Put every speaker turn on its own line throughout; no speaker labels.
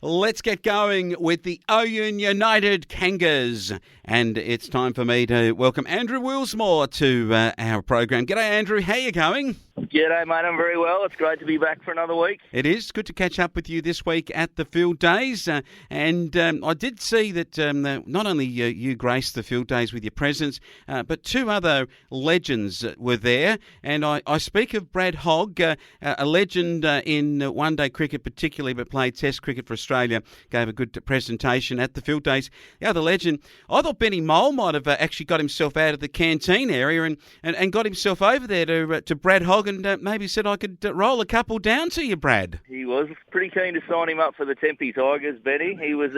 Let's get going with the Ouyen United Kangas. And it's time for me to welcome Andrew Wilsmore to our program. G'day, Andrew. How you going?
G'day, mate. I'm very well. It's great to be back for another week.
It is good to catch up with you this week at the Field Days. And I did see that not only you graced the Field Days with your presence, but two other legends were there. And I speak of Brad Hogg, a legend in one-day cricket particularly, but played Test cricket for Australia, gave a good presentation at the Field Days. The other legend, I thought Benny Mole might have actually got himself out of the canteen area and got himself over there to Brad Hogg and maybe said I could roll a couple down to you, Brad.
He was pretty keen to sign him up for the Tempe Tigers, Benny. He was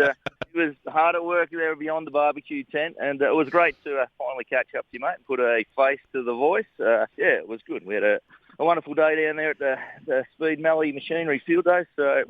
hard at work there beyond the barbecue tent, and it was great to finally catch up to you, mate, and put a face to the voice. It was good. We had a wonderful day down there at the Speed Mallee Machinery Field Day, so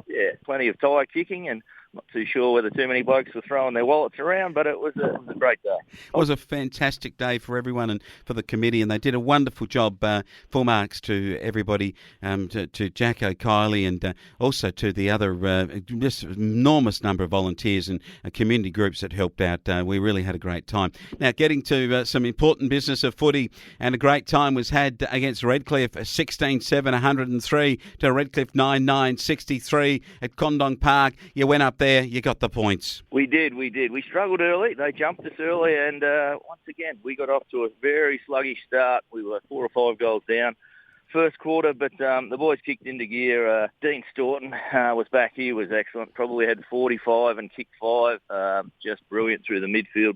plenty of tyre kicking, and not too sure whether too many blokes were throwing their wallets around, but it was a great day.
It was a fantastic day for everyone and for the committee, and they did a wonderful job. Full marks to everybody, to Jack O'Kiley, and also to the other just enormous number of volunteers and community groups that helped out. We really had a great time. Now, getting to some important business of footy, and a great time was had against Redcliffe, 16-7, 103 to Redcliffe 9-9, 63 at Condong Park. You went up there, you got the points.
We did. We struggled early. They jumped us early, and once again, we got off to a very sluggish start. We were 4 or 5 goals down first quarter, but the boys kicked into gear. Dean Staunton was back. He was excellent. Probably had 45 and kicked 5. Just brilliant through the midfield.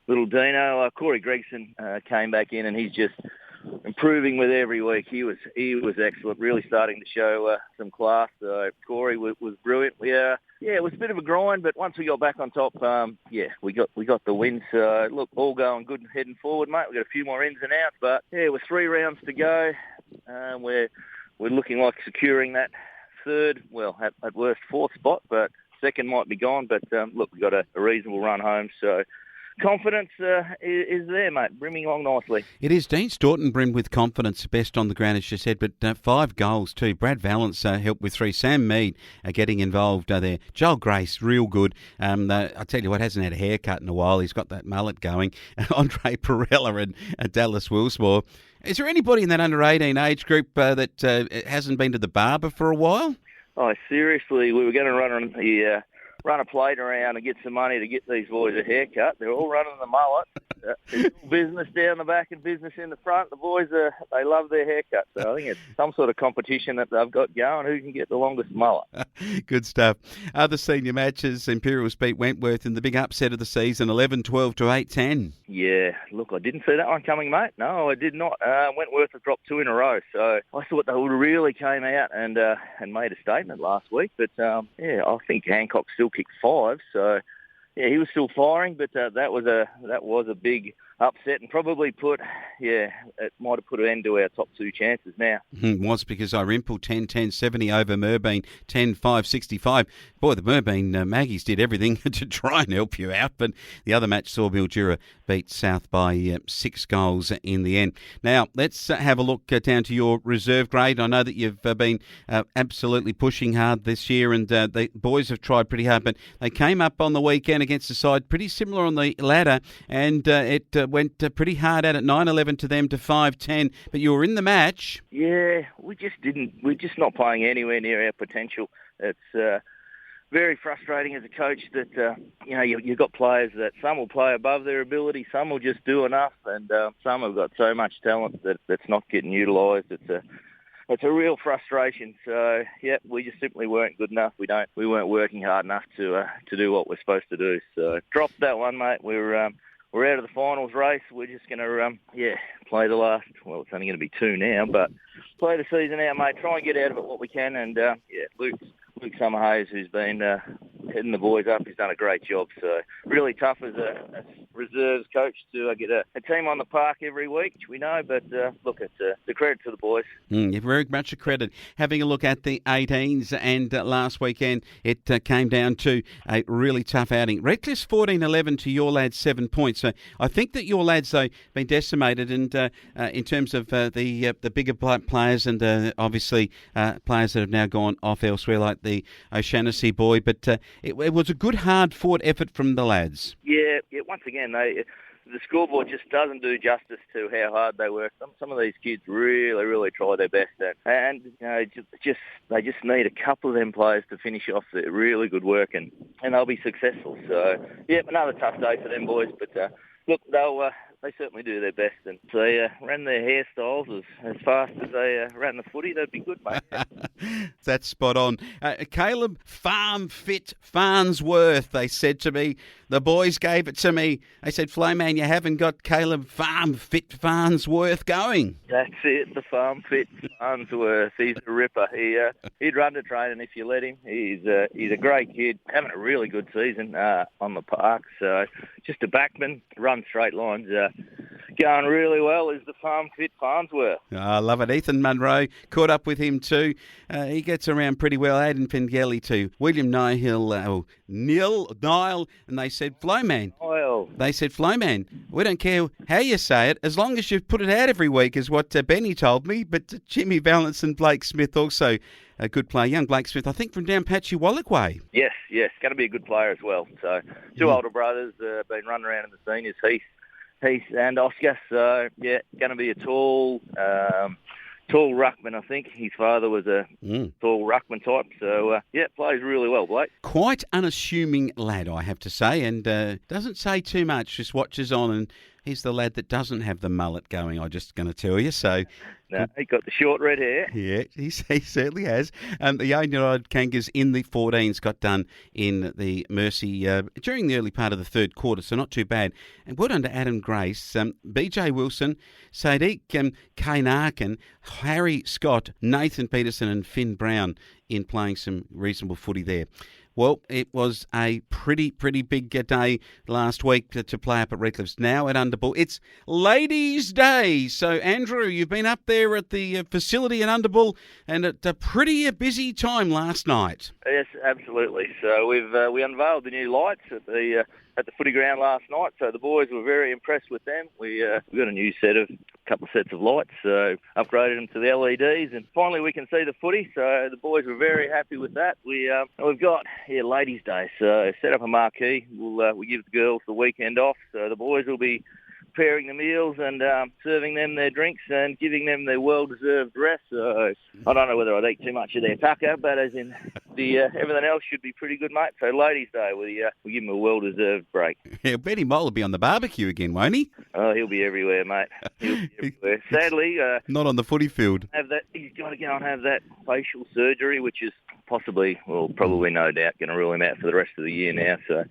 Little Dino. Corey Gregson came back in, and he's just improving with every week. He was excellent, really starting to show some class. Corey was brilliant. It was a bit of a grind, but once we got back on top, we got the win. So look, all going good and heading forward, mate. We got a few more ins and outs, but with 3 rounds to go, we're looking like securing that third, at worst 4th spot, but second might be gone. But look, we got a reasonable run home, so confidence is there, mate, brimming along nicely.
It is. Dean Staunton brimmed with confidence, best on the ground, as you said, but 5 goals too. Brad Valance helped with 3. Sam Mead getting involved there. Joel Grace, real good. I tell you what, hasn't had a haircut in a while. He's got that mullet going. Andre Perella and Dallas Wilsmore. Is there anybody in that under-18 age group that hasn't been to the barber for a while?
Oh, seriously, we were going to run a plate around and get some money to get these boys a haircut. They're all running the mullet. It's business down the back and business in the front. The boys, they love their haircuts. So I think it's some sort of competition that they've got going, who can get the longest mullet.
Good stuff. Other senior matches, Imperials beat Wentworth in the big upset of the season, 11-12 to 8-10.
Yeah, look, I didn't see that one coming, mate. No, I did not. Wentworth have dropped 2 in a row, so I thought they would have really came out and made a statement last week. But, I think Hancock still kicked 5, so he was still firing, but that was a big upset and probably it might have put an end to our top 2 chances now.
It was, because Irimple 10-10-70 over Merbeen 10-5-65. Boy, the Merbeen Maggies did everything to try and help you out, but the other match saw Mildura beat South by 6 goals in the end. Now, let's have a look down to your reserve grade. I know that you've been absolutely pushing hard this year, and the boys have tried pretty hard, but they came up on the weekend against a side pretty similar on the ladder, and it went pretty hard at it, 9-11 to them to 5-10, but you were in the match.
Yeah, we're just not playing anywhere near our potential. It's very frustrating as a coach that, you've got players that some will play above their ability, some will just do enough, and some have got so much talent that's not getting utilised. It's a real frustration. So, we just simply weren't good enough. We weren't working hard enough to do what we're supposed to do. So, dropped that one, mate. We're out of the finals race. We're just going to, play the last, it's only going to be 2 now, but play the season out, mate. Try and get out of it what we can. And, Luke Summerhayes, who's been heading the boys up, he's done a great job. So really tough as a reserves coach to get a team on the park every week, which we know. But look, it's the credit to the boys.
You're very much a credit. Having a look at the 18s, and last weekend it came down to a really tough outing. Redcliffe's 14-11 to your lads 7 points. So I think that your lads, though, been decimated, and in terms of the bigger players, and obviously players that have now gone off elsewhere, like the O'Shanassy boy. But it was a good, hard-fought effort from the lads.
Yeah. Once again, the scoreboard just doesn't do justice to how hard they work. Some of these kids really, really try their best, and they just need a couple of them players to finish off their really good work, and they'll be successful. So, yeah, another tough day for them boys, but look, they certainly do their best, and if they ran their hairstyles as fast as they ran the footy, they'd be good, mate.
That's spot on. Caleb Farm Fit Farnsworth, they said to me. The boys gave it to me. They said, Flowman, you haven't got Caleb Farm Fit Farnsworth going.
That's it, the Farm Fit Farnsworth. He's a ripper. He'd run to training if you let him. He's a great kid, having a really good season on the park. So just a backman, run straight lines. Going really well is the Farm Fit Farnsworth.
I love it. Ethan Munro caught up with him too. He gets around pretty well. Aidan Pengelly too. William Niall, and they said, Flowman. They said, Flowman, we don't care how you say it, as long as you put it out every week, is what Benny told me. But Jimmy Valance and Blake Smith also a good player. Young Blake Smith, I think, from down Patchy Wallach way.
Yes, going to be a good player as well. So two older brothers been running around in the seniors, Heath and Oscar. So, yeah, going to be a tall ruckman, I think. His father was a tall ruckman type. So, plays really well, Blake.
Quite unassuming lad, I have to say, and doesn't say too much, just watches on, and he's the lad that doesn't have the mullet going, I'm just going to tell you. So,
no, he got the short red hair.
Yeah, he certainly has. The Ouyen United Kangas in the 14s got done in the Mercy during the early part of the third quarter, so not too bad. And well done to Adam Grace, BJ Wilson, Sadiq Kane Arkin, Harry Scott, Nathan Peterson and Finn Brown in playing some reasonable footy there. Well, it was a pretty big day last week to play up at Redcliffe's. Now at Underbull, it's Ladies' Day. So, Andrew, you've been up there at the facility at Underbull, and at a pretty busy time last night.
Yes, absolutely. So we unveiled the new lights at the footy ground last night. So the boys were very impressed with them. We got a couple of sets of lights, so upgraded them to the LEDs, and finally we can see the footy. So the boys were very happy with that. We've got Ladies' Day, so set up a marquee. We give the girls the weekend off, so the boys will be preparing the meals and serving them their drinks and giving them their well-deserved rest. So I don't know whether I'd eat too much of their tucker, but as in everything else should be pretty good, mate. So Ladies' Day, we give them a well-deserred break.
Yeah, Benny Mole will be on the barbecue again, won't he?
Oh, he'll be everywhere, mate. He'll be everywhere. Sadly,
not on the footy field.
He's got to go and have that facial surgery, which is probably no doubt going to rule him out for the rest of the year now. So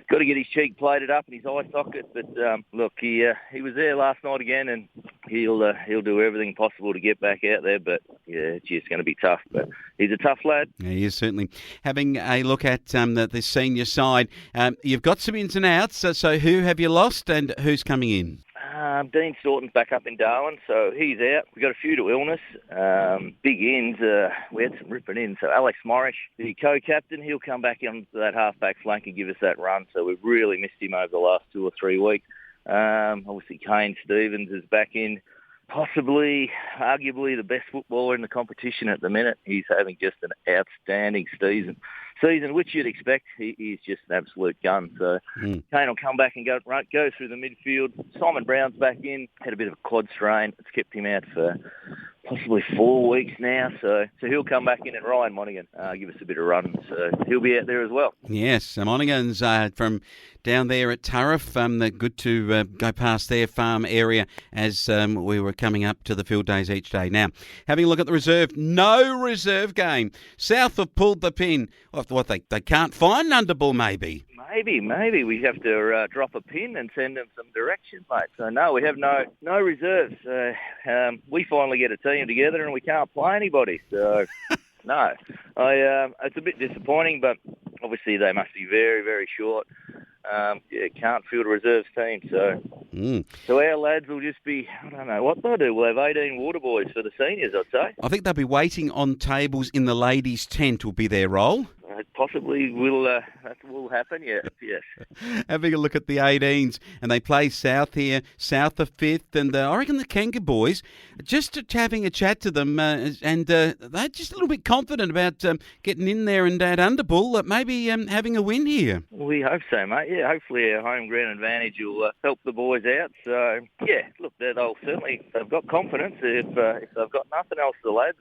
got to get his cheek plated up and his eye socket. But look, he was there last night again, and he'll do everything possible to get back out there. But it's just going to be tough. But he's a tough lad. Yeah, he is certainly. Having a look at the senior side, you've got some ins and outs. So who have you lost and who's coming in? Dean Staunton's back up in Darwin, so he's out. We've got a few to illness. Big ins, we had some ripping in. So Alex Morrish, the co-captain, he'll come back onto that half-back flank and give us that run. So we've really missed him over the last 2 or 3 weeks. Obviously, Kane Stevens is back in. Possibly, arguably, the best footballer in the competition at the minute. He's having just an outstanding season, which you'd expect. He's just an absolute gun. So Kane will come back and go through the midfield. Simon Brown's back in. Had a bit of a quad strain. It's kept him out for possibly 4 weeks now. So he'll come back in, and Ryan Monaghan give us a bit of run. So he'll be out there as well. Yes,
Monaghan's from down there at Turriff. They're good to go past their farm area as we were coming up to the field days each day. Now, having a look at the reserve, no reserve game. South have pulled the pin. What, they can't find Underbull, maybe?
Maybe we have to drop a pin and send them some directions, mate. So no, we have no reserves. We finally get a team together and we can't play anybody. So no, it's a bit disappointing, but obviously they must be very, very short. can't field a reserves team. So our lads will just be, I don't know what they'll do. We'll have 18 water boys for the seniors, I'd say.
I think they'll be waiting on tables in the ladies' tent will be their role.
It possibly will. That will happen. Yes.
Having a look at the 18s, and they play South here, South of 5th, and I reckon the Kanga boys, just having a chat to them, and they're just a little bit confident about getting in there and at Underbull, maybe having a win here.
We hope so, mate. Yeah, hopefully our home ground advantage will help the boys out. So, yeah, look, they've got confidence. If they've got nothing else, the lads,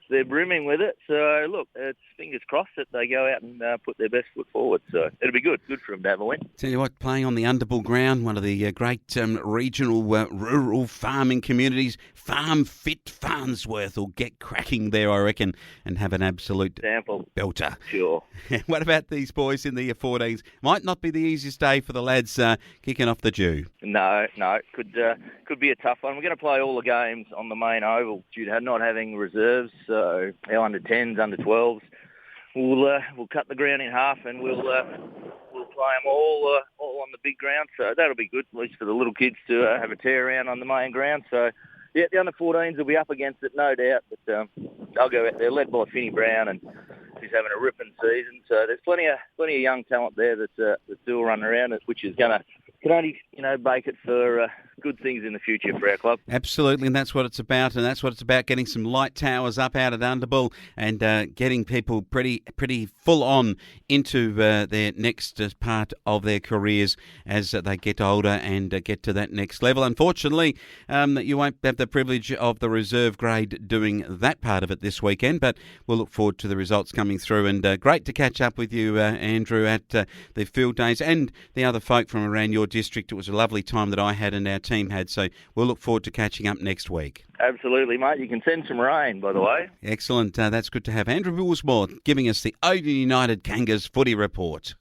they're brimming with it. So, look, it's fingers crossed that they go out and put their best foot forward. So it'll be good for them to have a win.
Tell you what, playing on the Underbull ground, one of the great regional rural farming communities, Farm Fit Farnsworth will get cracking there, I reckon, and have an absolute belter.
Sure.
What about these boys in the 14s? Might not be the easiest day for the lads kicking off the dew.
No, could be a tough one. We're going to play all the games on the main oval due to not having reserves. So our under 10s, under 12s. We'll cut the ground in half and we'll play them all on the big ground. So that'll be good, at least for the little kids to have a tear around on the main ground. So yeah, the under 14s will be up against it, no doubt. But they'll go out there, led by Finney Brown, and he's having a ripping season. So there's plenty of young talent there that's still running around, which is can only bake it for good things in the future for our club.
Absolutely, and that's what it's about, getting some light towers up out at Underbull and getting people pretty full on into their next part of their careers as they get older and get to that next level. Unfortunately, you won't have the privilege of the reserve grade doing that part of it this weekend, but we'll look forward to the results coming through. And great to catch up with you, Andrew, at the field days and the other folk from around your district. It was a lovely time that I had and our team had, so we'll look forward to catching up next week.
Absolutely, mate. You can send some rain, by the way.
Excellent. That's good to have. Andrew Wilsmore giving us the Ouyen United Kangas footy report.